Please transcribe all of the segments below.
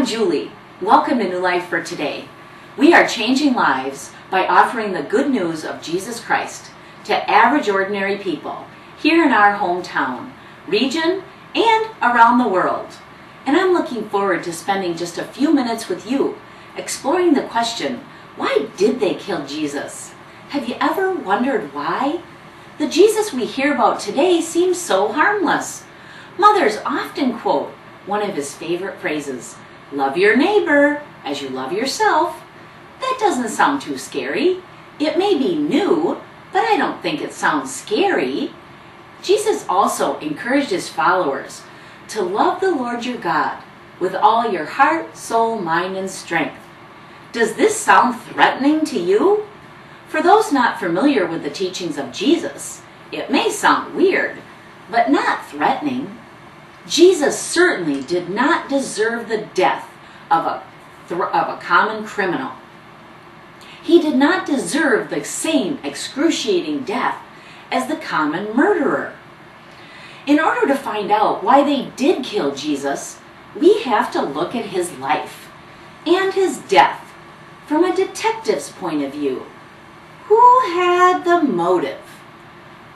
I'm Julie. Welcome to New Life for Today. We are changing lives by offering the good news of Jesus Christ to average, ordinary people here in our hometown, region, and around the world. And I'm looking forward to spending just a few minutes with you, exploring the question, why did they kill Jesus? Have you ever wondered why? The Jesus we hear about today seems so harmless. Mothers often quote one of his favorite phrases, "Love your neighbor as you love yourself." That doesn't sound too scary. It may be new, but I don't think it sounds scary. Jesus also encouraged his followers to love the Lord your God with all your heart, soul, mind, and strength. Does this sound threatening to you? For those not familiar with the teachings of Jesus, it may sound weird, but not threatening. Jesus certainly did not deserve the death of a common criminal. He did not deserve the same excruciating death as the common murderer. In order to find out why they did kill Jesus, we have to look at his life and his death from a detective's point of view. Who had the motive?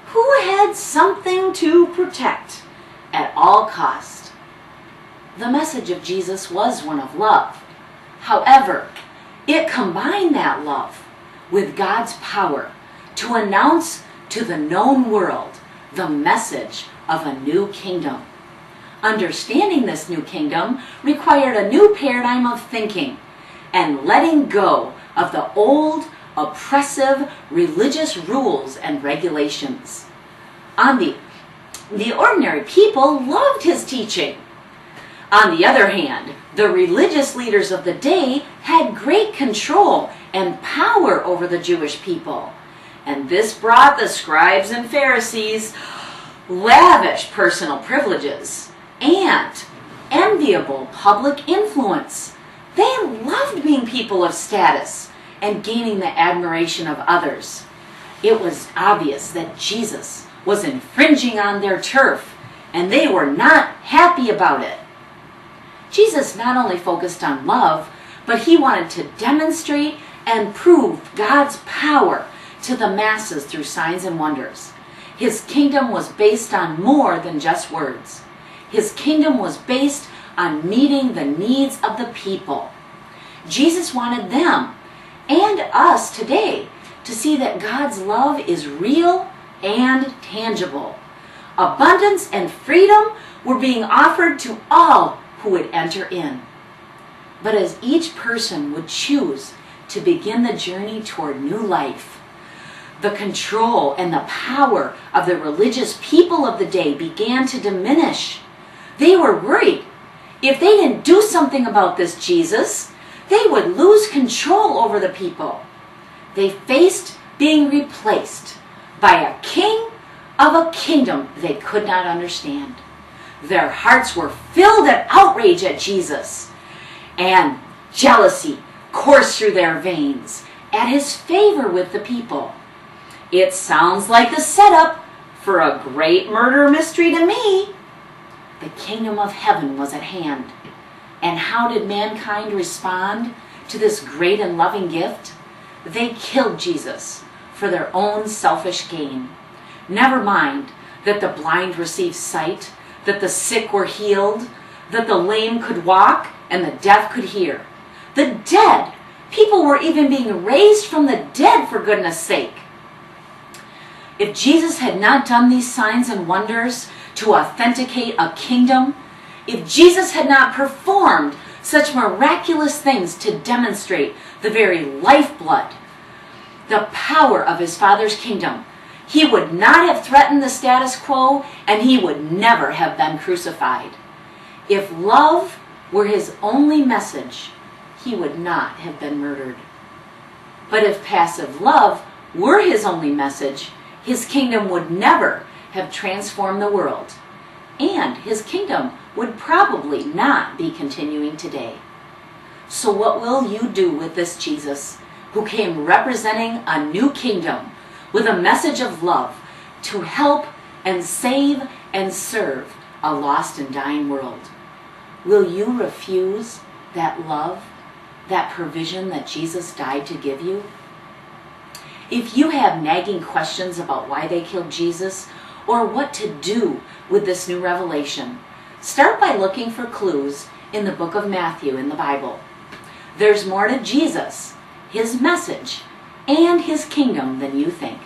Who had something to protect at all cost? The message of Jesus was one of love. However, it combined that love with God's power to announce to the known world the message of a new kingdom. Understanding this new kingdom required a new paradigm of thinking and letting go of the old, oppressive religious rules and regulations. The ordinary people loved his teaching. On the other hand, the religious leaders of the day had great control and power over the Jewish people. And this brought the scribes and Pharisees lavish personal privileges and enviable public influence. They loved being people of status and gaining the admiration of others. It was obvious that Jesus was infringing on their turf, and they were not happy about it. Jesus not only focused on love, but he wanted to demonstrate and prove God's power to the masses through signs and wonders. His kingdom was based on more than just words. His kingdom was based on meeting the needs of the people. Jesus wanted them and us today to see that God's love is real and tangible. Abundance and freedom were being offered to all who would enter in. But as each person would choose to begin the journey toward new life, the control and the power of the religious people of the day began to diminish. They were worried if they didn't do something about this Jesus, they would lose control over the people. They faced being replaced by a king of a kingdom they could not understand. Their hearts were filled with outrage at Jesus, and jealousy coursed through their veins at his favor with the people. It sounds like the setup for a great murder mystery to me. The kingdom of heaven was at hand. And how did mankind respond to this great and loving gift? They killed Jesus for their own selfish gain. Never mind that the blind received sight, that the sick were healed, that the lame could walk, and the deaf could hear. The dead, people were even being raised from the dead, for goodness sake. If Jesus had not done these signs and wonders to authenticate a kingdom, if Jesus had not performed such miraculous things to demonstrate the very lifeblood, the power of his Father's kingdom, he would not have threatened the status quo, and he would never have been crucified. If love were his only message, he would not have been murdered. But if passive love were his only message, his kingdom would never have transformed the world, and his kingdom would probably not be continuing today. So what will you do with this Jesus, who came representing a new kingdom with a message of love to help and save and serve a lost and dying world? Will you refuse that love, that provision that Jesus died to give you? If you have nagging questions about why they killed Jesus or what to do with this new revelation, start by looking for clues in the book of Matthew in the Bible. There's more to Jesus, his message, and his kingdom than you think.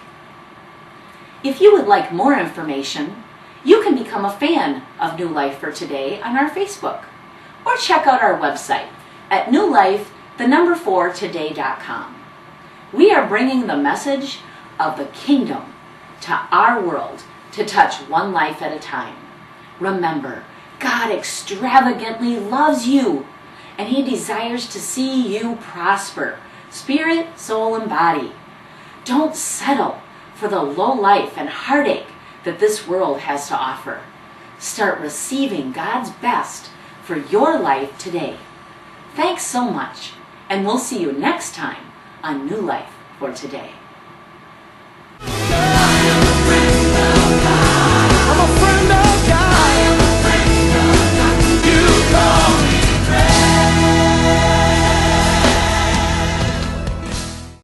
If you would like more information, you can become a fan of New Life for Today on our Facebook, or check out our website at newlife4today.com. We are bringing the message of the kingdom to our world to touch one life at a time. Remember, God extravagantly loves you, and he desires to see you prosper, spirit, soul, and body. Don't settle for the low life and heartache that this world has to offer. Start receiving God's best for your life today. Thanks so much, and we'll see you next time on New Life for Today.